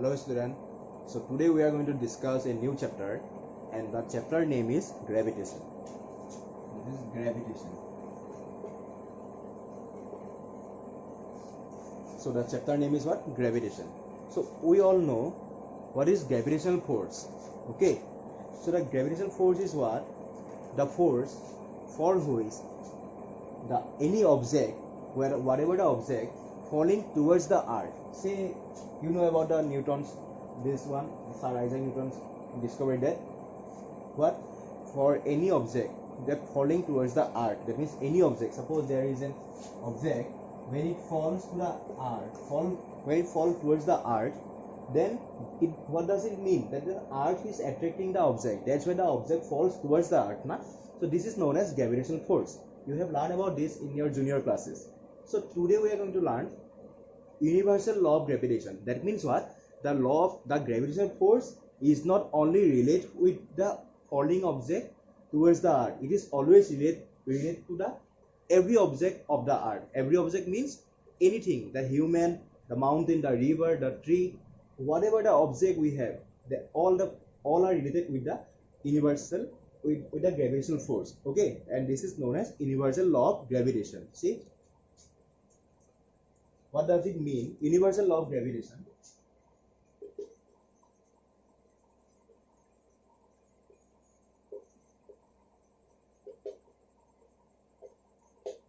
Hello student. So today we are going to discuss a new chapter, and the chapter name is gravitation. This is gravitation. So the chapter name is what? Gravitation. So we all know what is gravitational force. Okay. So the gravitational force is what? The force for which the any object, whatever the object, falling towards the earth. Say you know about the Newton's, this one, Sir Isaac Newton discovered that what, for any object that falling towards the earth, that means any object, suppose there is an object, when it falls to the earth, when it falls towards the earth, then what does it mean? That the earth is attracting the object, that's why the object falls towards the earth, na? So this is known as gravitational force. You have learned about this in your junior classes. So today we are going to learn universal law of gravitation. That means what? The law of the gravitational force is not only related with the falling object towards the earth, it is always related to the every object of the earth. Every object means anything, the human, the mountain, the river, the tree, whatever the object we have, all are related with the universal with the gravitational force. Okay, and this is known as universal law of gravitation. See, what does it mean? Universal law of gravitation.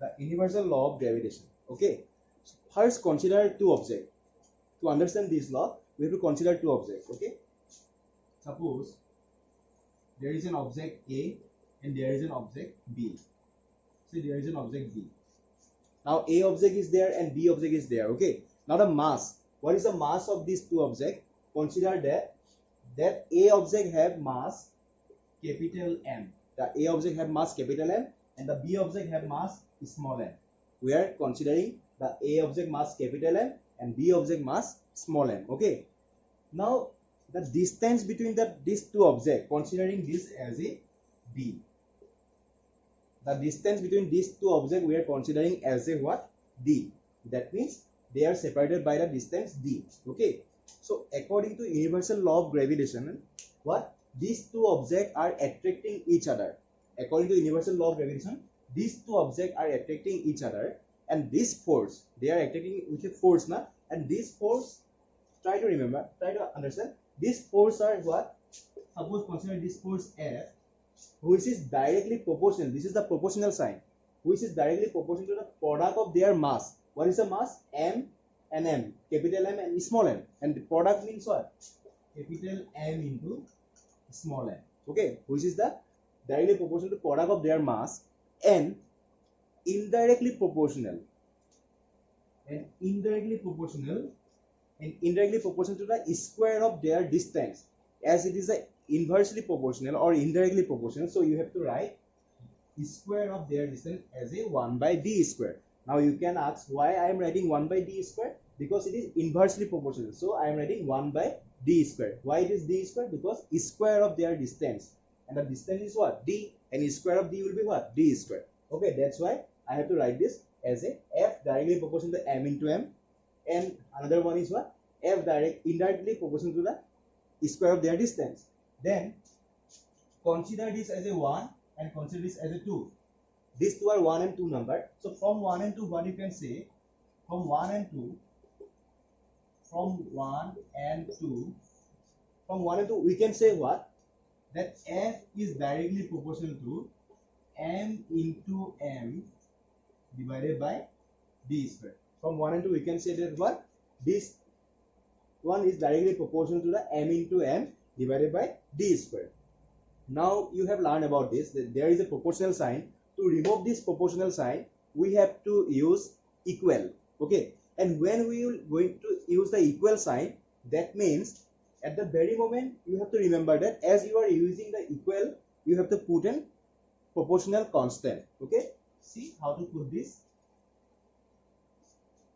The universal law of gravitation. Okay. So first, consider two objects. To understand this law, we have to consider two objects. Okay. Suppose there is an object A and there is an object B. Say there is an object B. Now A object is there and B object is there. Okay. Now the mass. What is the mass of these two objects? Consider that A object have mass capital M. The A object have mass capital M and the B object have mass small m. We are considering the A object mass capital M and B object mass small m. Okay. Now the distance between these two objects, considering this as a D. The distance between these two objects we are considering as a what? D. That means they are separated by the distance D. Okay. So according to universal law of gravitation, what? These two objects are attracting each other. According to universal law of gravitation, these two objects are attracting each other, and this force, they are attracting with a force, na? And this force, try to remember, try to understand, this force are what? Suppose consider this force F, which is directly proportional. This is the proportional sign, which is directly proportional to the product of their mass. What is the mass? M and M, capital M and small m. And the product means what? Capital M into small m. Okay, which is the directly proportional to product of their mass, and indirectly proportional to the square of their distance, as it is a inversely proportional or indirectly proportional. So you have to write square of their distance as a 1 by d square. Now you can ask why I am writing 1 by d square, because it is inversely proportional. So I am writing 1 by d square. Why it is d square? Because square of their distance, and the distance is what? D, and square of d will be what? D square. Okay, that's why I have to write this as a F directly proportional to M into M, and another one is what? F indirectly proportional to the square of their distance. Then consider this as a 1 and consider this as a 2. These two are 1 and 2 number. So from 1 and 2, what you can say? From 1 and 2, we can say what? That F is directly proportional to M into M divided by D square. From 1 and 2, we can say that what? This one is directly proportional to the M into M divided by D square. Now you have learned about this, that there is a proportional sign. To remove this proportional sign, we have to use equal. Okay, and when we will going to use the equal sign, that means at the very moment you have to remember that as you are using the equal, you have to put in proportional constant. Okay, see how to put this.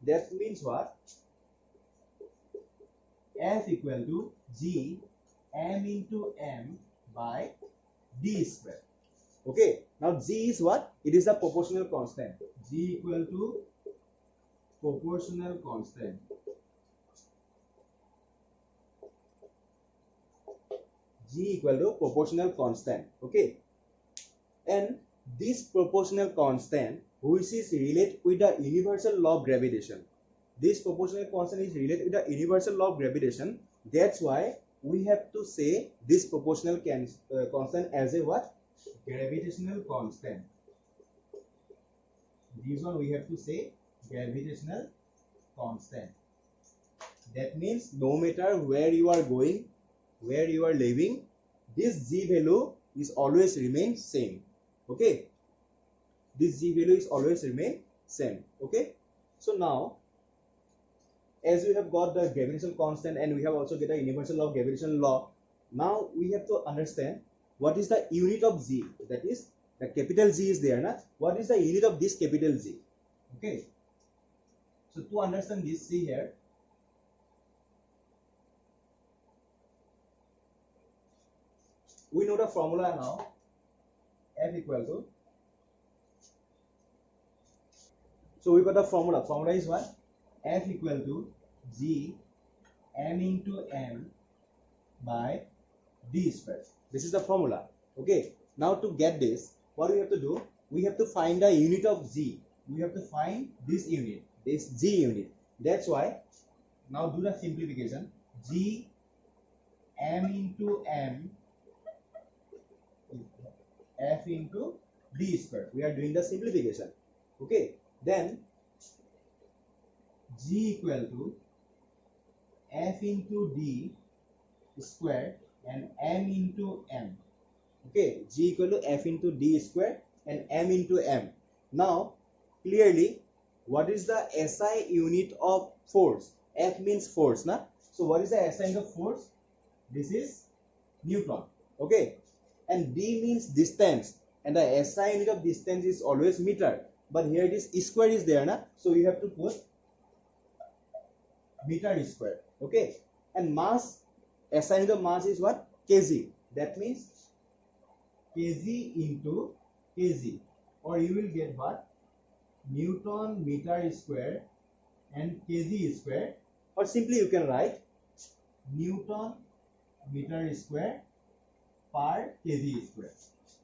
That means what? F equal to G M into M by D square. Okay, now G is what? It is the proportional constant. G equal to proportional constant. G equal to proportional constant. Okay, and this proportional constant which is related with the universal law of gravitation. This proportional constant is related with the universal law of gravitation. That's why we have to say this proportional constant as a what? Gravitational constant. This one we have to say gravitational constant. That means no matter where you are going, where you are living, this G value is always remain same. Okay, this G value is always remain same. Okay, so now as we have got the gravitational constant and we have also get the universal law of gravitation law, now we have to understand what is the unit of G. That is, the capital G is there, na? What is the unit of this capital G? Okay, so to understand this, see here, we know the formula now. F equal to, so we got the formula. Formula is what? F equal to G m into m by d square. This is the formula. Okay, now to get this, what we have to do, we have to find the unit of G. We have to find this unit, this G unit. That's why now do the simplification. G m into m f into d square. We are doing the simplification. Okay, then G equal to f into d square and m into m. Okay, G equal to f into d square and m into m. Now clearly, what is the SI unit of force? F means force, na? So what is the SI unit of force? This is Newton. Okay, and d means distance, and the SI unit of distance is always meter, but here it is square is there, na? So you have to put meter square. Okay, and mass, SI unit of mass is what? Kg. That means kg into kg, or you will get what? Newton meter square and kg square, or simply you can write Newton meter square per kg square.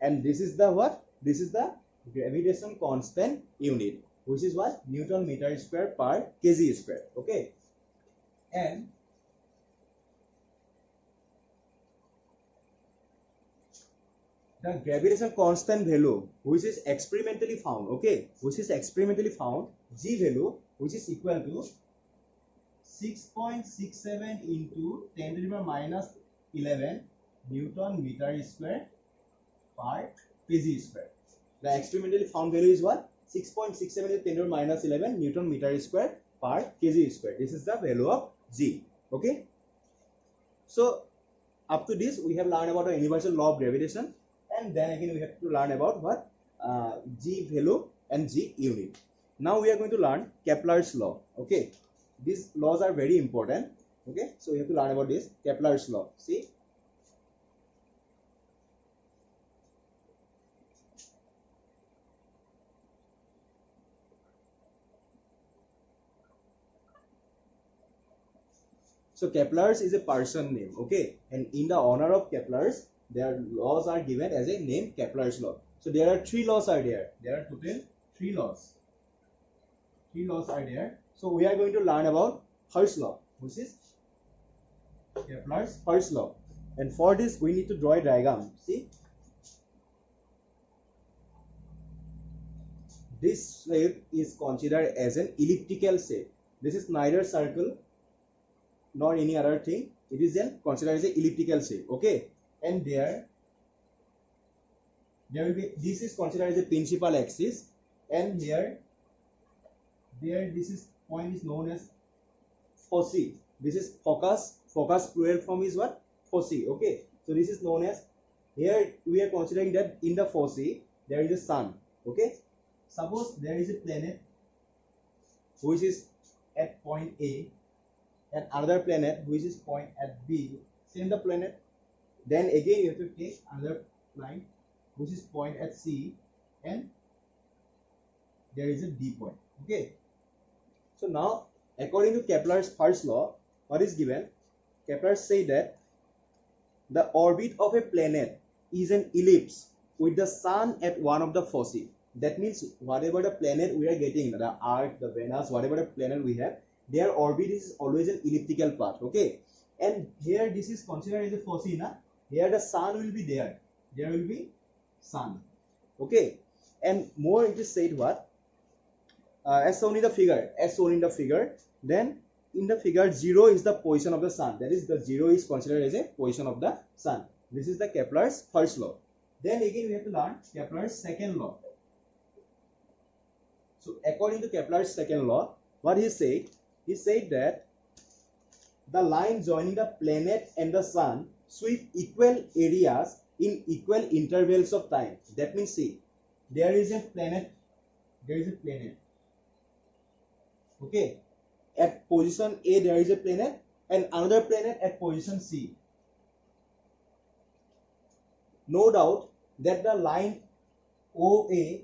And this is the what? This is the gravitation constant unit, which is what? Newton meter square per kg square. Okay, and the gravitational constant value which is experimentally found, okay, which is experimentally found, G value, which is equal to 6.67 into 10 to the power minus 11 Newton meter square per kg square. The experimentally found value is what? 6.67 into 10 to the power minus 11 Newton meter square per kg square. This is the value of G. Okay, so up to this we have learned about the universal law of gravitation, and then again we have to learn about what? G value and G unit. Now we are going to learn Kepler's law. Okay, these laws are very important. Okay, so we have to learn about this Kepler's law. See, so Kepler's is a person name. Okay, and in the honor of Kepler's, their laws are given as a name, Kepler's law. So there are three laws are there. There are total three laws. Three laws are there. So we are going to learn about first law, which is Kepler's first law. And for this we need to draw a diagram. See, this shape is considered as an elliptical shape. This is neither circle nor any other thing. It is then considered as an elliptical shape. Okay, and there will be, this is considered as a principal axis, and here this is point is known as foci. This is focus. Focus plural form is what? Foci. Okay, so this is known as, here we are considering that in the foci there is a sun. Okay, suppose there is a planet which is at point A and another planet which is point at B, same the planet, then again you have to take another line which is point at C, and there is a D point. Okay, so now according to Kepler's first law, what is given? Kepler say that the orbit of a planet is an ellipse with the sun at one of the foci. That means whatever the planet we are getting, the Earth, the Venus, whatever the planet we have, their orbit is always an elliptical path. Okay, and here this is considered as a foci. Na? Here the sun will be there. There will be sun. Okay, and more it is said what? As shown in the figure, then in the figure 0 is the position of the sun. That is, the 0 is considered as a position of the sun. This is the Kepler's first law. Then again we have to learn Kepler's second law. So according to Kepler's second law, what he said that the line joining the planet and the sun sweep equal areas in equal intervals of time. That means, see, there is a planet. Okay, at position A there is a planet and another planet at position C. No doubt that the line OA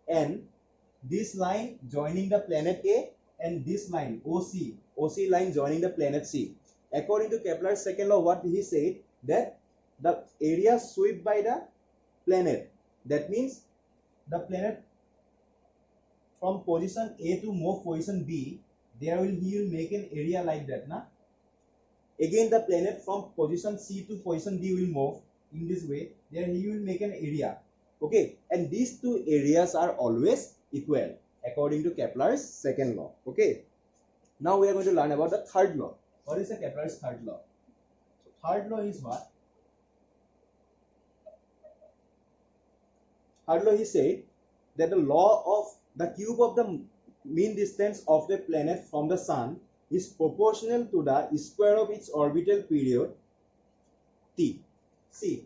and this line joining the planet A and this line OC line joining the planet C. According to Kepler's second law, what he said, that the area swept by the planet, that means the planet from position A to move position B, he will make an area like that. Na? Again the planet from position C to position D will move in this way. There he will make an area. Okay, and these two areas are always equal according to Kepler's second law. Okay, now we are going to learn about the third law. What is the Kepler's third law? So third law is what? Third law, he said that the law of the cube of the mean distance of the planet from the sun is proportional to the square of its orbital period t. See,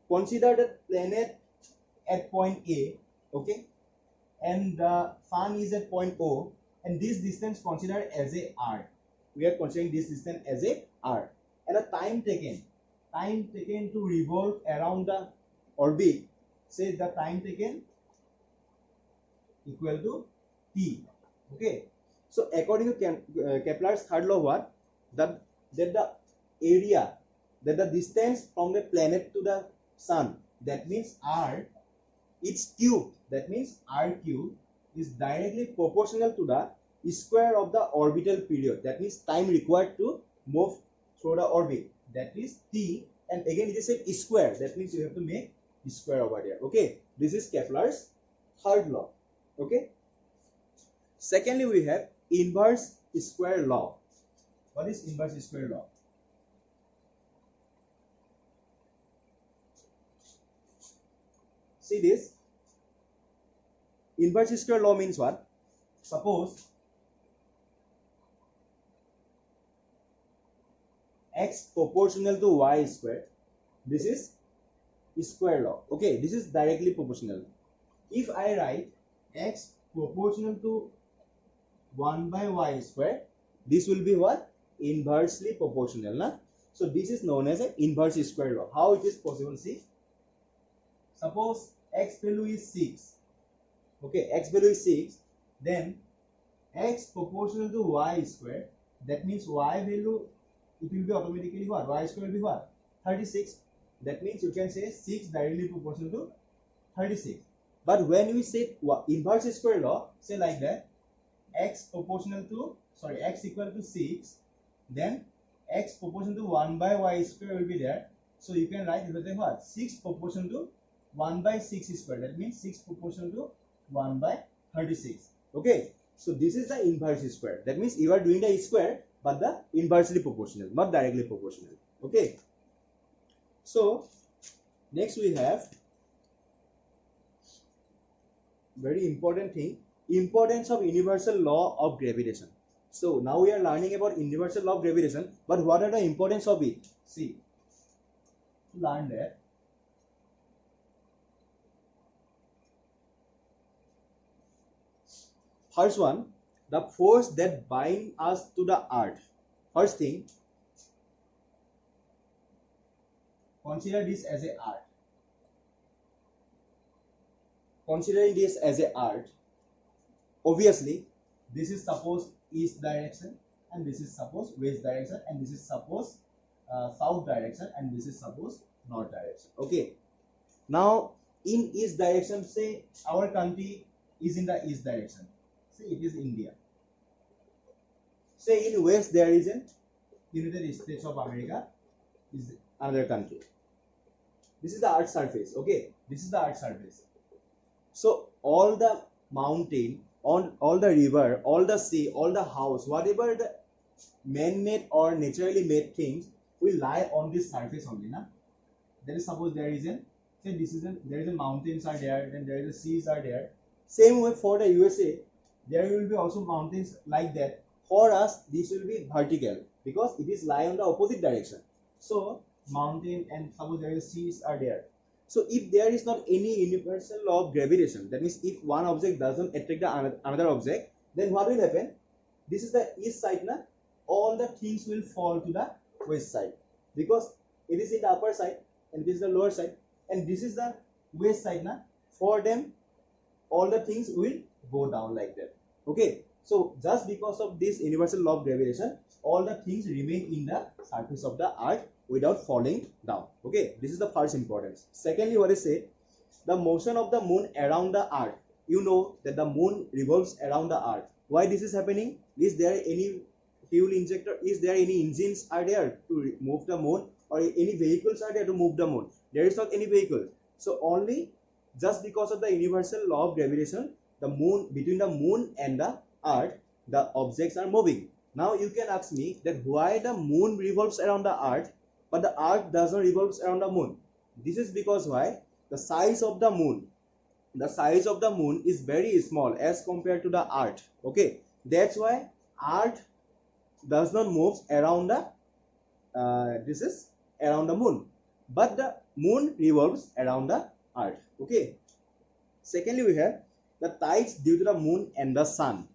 consider the planet at point A, okay, and the sun is at point O, and this distance considered as a r. We are considering this distance as a r, and the time taken to revolve around the orbit, say the time taken equal to t. Okay, so according to Kepler's third law, what? That the area, that the distance from the planet to the sun, that means r, its cube, that means r cube, is directly proportional to the square of the orbital period, that means time required to move through the orbit, that is t, and again it is a square, that means you have to make square over there. Okay, this is Kepler's third law. Okay, secondly we have inverse square law. What is inverse square law? See this, inverse square law means what? Suppose x proportional to y square, this is square law. Okay, this is directly proportional. If I write x proportional to 1 by y square, this will be what? Inversely proportional. Na? So this is known as an inverse square law. How it is possible? See, suppose x value is 6. Okay, x value is 6, then x proportional to y square, that means y value, it will be automatically what? Y square will be what? 36. That means you can say 6 directly proportional to 36. But when we say inverse square law, say like that, x equal to 6, then x proportional to 1 by y square will be there. So you can write what? 6 proportional to 1 by 6 square. That means 6 proportional to 1 by 36. Okay, so this is the inverse square. That means you are doing the square, but the inversely proportional, not directly proportional. Okay, so next we have very important thing, importance of universal law of gravitation. So now we are learning about universal law of gravitation, but what are the importance of it? See, to learn that, first one, the force that binds us to the earth. First thing, consider this as a earth. Considering this as a earth, obviously this is suppose east direction, and this is suppose west direction, and this is suppose south direction, and this is suppose north direction. Okay. Now in east direction, say our country is in the east direction. Say it is India. Say in west there is an United States of America is another country. This is the earth surface. Okay, this is the earth surface. So all the mountain, all the river, all the sea, all the house, whatever the man-made or naturally made things will lie on this surface only. Na? That is, suppose there is an, say this is an, there is a mountains are there, then there is a seas are there. Same way for the USA, there will be also mountains like that. For us, this will be vertical because it is lie on the opposite direction. So mountain and suppose there is seas are there. So if there is not any universal law of gravitation, that means if one object doesn't attract the another object, then what will happen? This is the east side, na? All the things will fall to the west side because it is in the upper side and this is the lower side, and this is the west side, na? For them, all the things will go down like that. Okay. So just because of this universal law of gravitation, all the things remain in the surface of the earth without falling down. Okay, this is the first importance. Secondly, what is said, the motion of the moon around the earth. You know that the moon revolves around the earth. Why this is happening? Is there any fuel injector? Is there any engines are there to move the moon, or any vehicles are there to move the moon? There is not any vehicle. So only just because of the universal law of gravitation, the moon, between the moon and the earth, the objects are moving. Now you can ask me that why the moon revolves around the earth but the earth does not revolve around the moon. This is because why? The size of the moon is very small as compared to the earth. Okay, that's why earth does not move around the this is around the moon, but the moon revolves around the earth. Okay. Secondly, we have the tides due to the moon and the sun.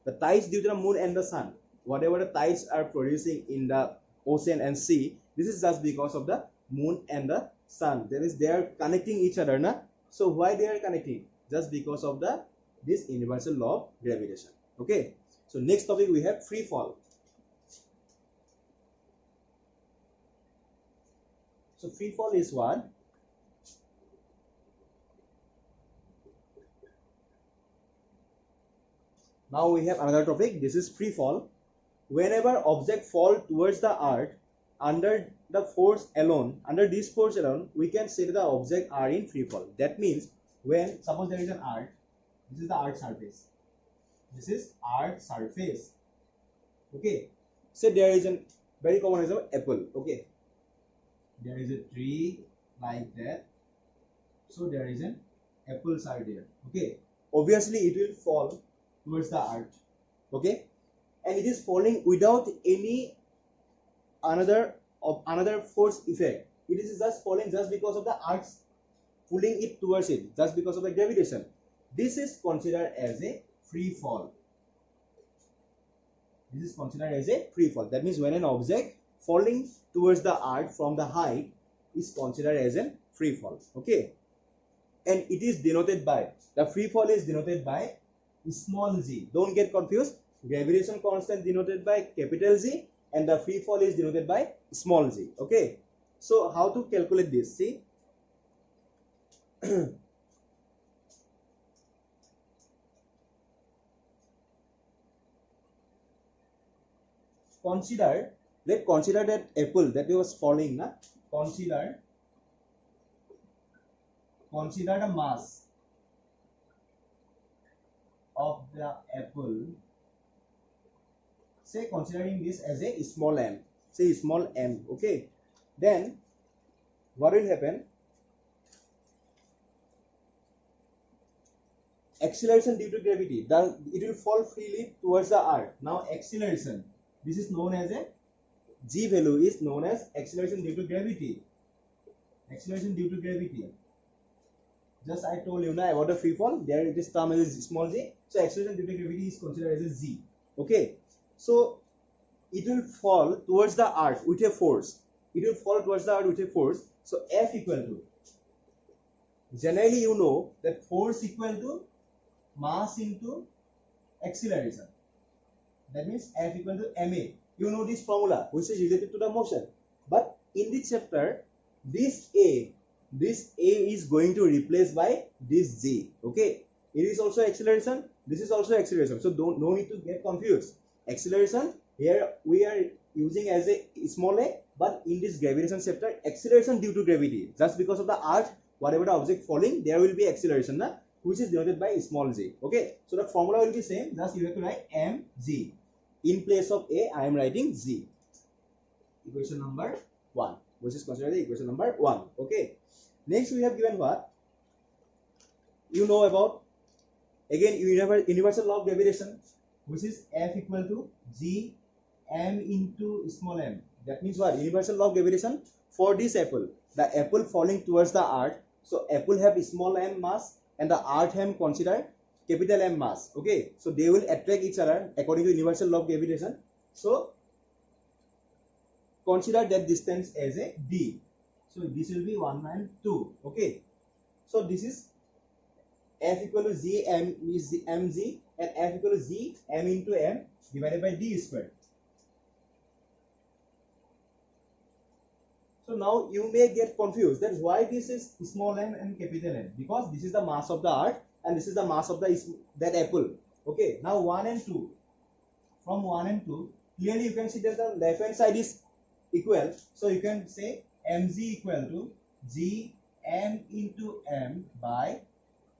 The tides due to the moon and the sun, whatever the tides are producing in the ocean and sea, this is just because of the moon and the sun. That is, they are connecting each other, na? So why they are connecting? Just because of the this universal law of gravitation. Okay. So next topic we have free fall. So free fall is what? Now we have another topic. This is free fall. Whenever object fall towards the earth under the force alone, under this force alone, we can say that the object are in free fall. That means when suppose there is an earth, this is the earth surface. This is earth surface. Okay. So there is a very common example, apple. Okay. There is a tree like that. So there is an apples are there. Okay. Obviously it will fall towards the earth. Okay. And it is falling without any another force effect. It is just falling just because of the earth pulling it towards it, just because of the gravitation. This is considered as a free fall. This is considered as a free fall. That means when an object falling towards the earth from the height is considered as a free fall. Okay. And it is denoted by, the free fall is denoted by small g. Don't get confused. Gravitation constant denoted by capital G and the free fall is denoted by small g. Okay. So how to calculate this? See. Consider that apple that was falling, na? Consider the mass of the apple. Say considering this as a small m. Say small m. Okay. Then what will happen? Acceleration due to gravity. It will fall freely towards the earth. Now acceleration. This is known as a g value is known as acceleration due to gravity. Acceleration due to gravity. Just I told you now about the free fall. There it is termed as small g. So acceleration due to gravity is considered as a g. Okay. So it will fall towards the earth with a force. It will fall towards the earth with a force. So F equal to. Generally, you know that force equal to mass into acceleration. That means F equal to ma. You know this formula which is related to the motion. but in this chapter this a is going to replace by this g. Okay, it is also acceleration, this is also acceleration, so no need to get confused. Acceleration here we are using as a small a, but in this gravitation chapter acceleration due to gravity, just because of the earth, whatever the object falling, there will be acceleration na, which is denoted by small g. Okay, so the formula will be same, just you have to write mg. In place of a I am writing g. Equation number 1, which is considered the equation number 1. Okay, next we have given what you know about, again universal law of gravitation, which is F equal to g m into small m. That means what? Universal law of gravitation for this apple, the apple falling towards the earth, so apple have small m mass and the earth have consider capital M mass. Okay, so they will attract each other according to universal law of gravitation. So consider that distance as a d. So this will be 1 and 2. Okay, so this is F equal to g m is mg and F equal to g m into m divided by d square. So now you may get confused that why this is small m and capital M, because this is the mass of the earth and this is the mass of that apple. Okay, now 1 and 2, from 1 and 2 clearly you can see that the left hand side is equal, so you can say mg equal to g m into m by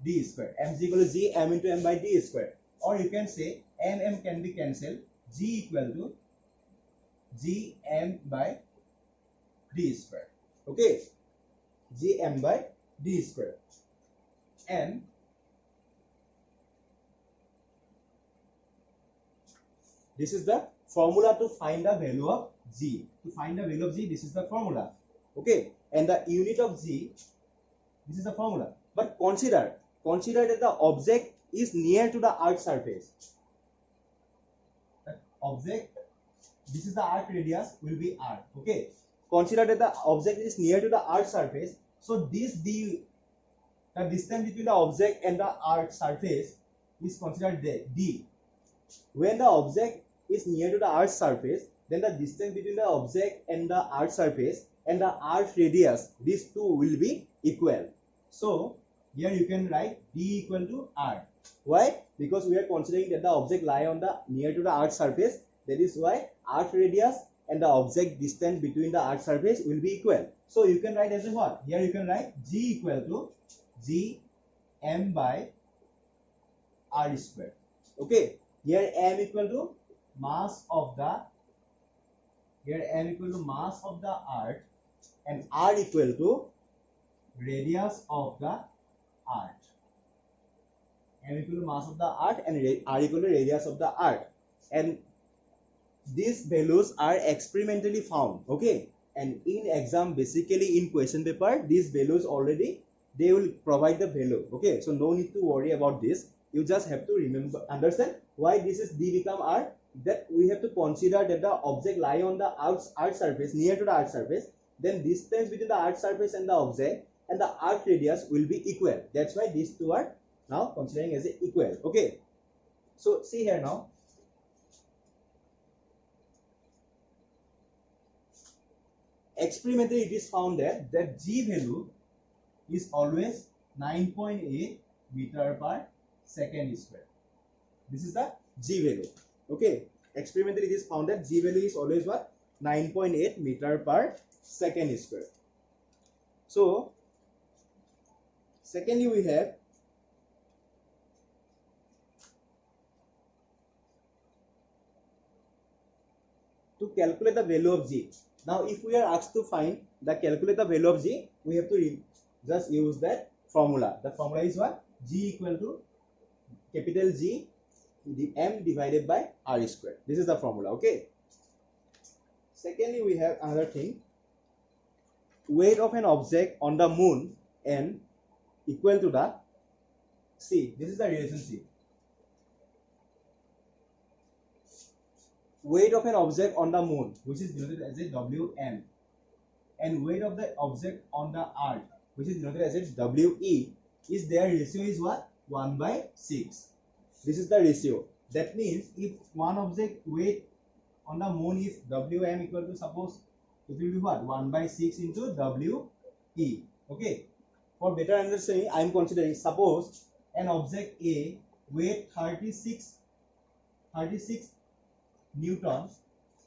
d square. Mg equal to g m into m by d square, or you can say m can be cancelled, g equal to g m by d square. Okay, g m by d square. And this is the formula to find the value of g. To find the value of g, this is the formula. Okay, and the unit of g, this is the formula. But consider that the object is near to the earth surface. The object, this is the arc radius, will be r. Okay, consider that the object is near to the earth surface, so this d, the distance between the object and the earth surface, is considered d. When the object is near to the earth surface, then the distance between the object and the earth surface and the earth radius, these two will be equal. So here you can write d equal to r. Why? Because we are considering that the object lie on the near to the earth surface. That is why earth radius and the object distance between the earth surface will be equal. So you can write as a what? Here you can write g equal to g m by r square. Okay, here m equal to mass of the, here m equal to mass of the earth and r equal to radius of the earth. M equal to mass of the earth and r equal to radius of the earth. And these values are experimentally found. Okay, and in exam, basically in question paper, these values already they will provide the value. Okay, so no need to worry about this. You just have to remember, understand why this is d become r. That we have to consider that the object lie on the earth surface, near to the earth surface, then distance between the earth surface and the object and the earth radius will be equal. That's why these two are now considering as equal. Okay, so see here now, experimentally it is found that g value is always 9.8 meter per second square. This is the g value. Okay, experimentally it is found that g value is always what? 9.8 meter per second square. So secondly we have to calculate the value of g. Now if we are asked to find the calculate the value of g, we have to just use that formula. The formula is what? G equal to capital G m divided by r square. This is the formula. Okay, secondly we have another thing, weight of an object on the moon n equal to the, see, this is the relationship, weight of an object on the moon, which is denoted as a Wm, and weight of the object on the earth, which is denoted as a We, is their ratio is what? 1 by 6. This is the ratio. That means if one object weight on the moon is Wm equal to suppose it will be what? 1 by 6 into WE. Okay. For better understanding, I am considering, suppose an object A weight 36 Newton,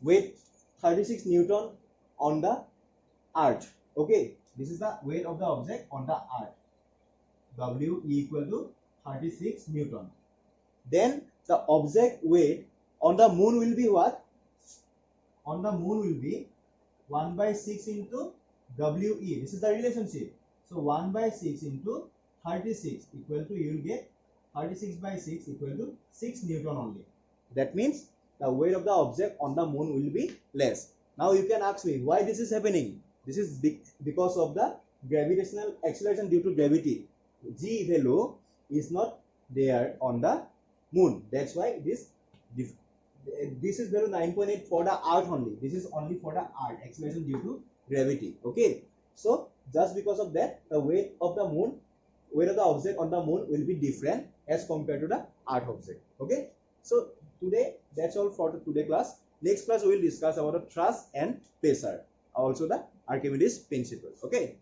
weight 36 Newton on the earth. Okay, this is the weight of the object on the earth. W equal to 36 Newton. Then the object weight on the moon will be what? On the moon will be 1 by 6 into WE. This is the relationship. So 1 by 6 into 36 equal to, you will get 36 by 6 equal to 6 Newton only. That means the weight of the object on the moon will be less. Now you can ask me why this is happening. This is because of the gravitational acceleration due to gravity. G value is not there on the moon. That's why this is value 9.8 for the earth only. This is only for the earth, acceleration due to gravity. Okay. So just because of that, the weight of the object on the moon will be different as compared to the earth object. Okay. So today that's all for the today class. Next class we will discuss about the thrust and pressure, also the Archimedes principle. Okay.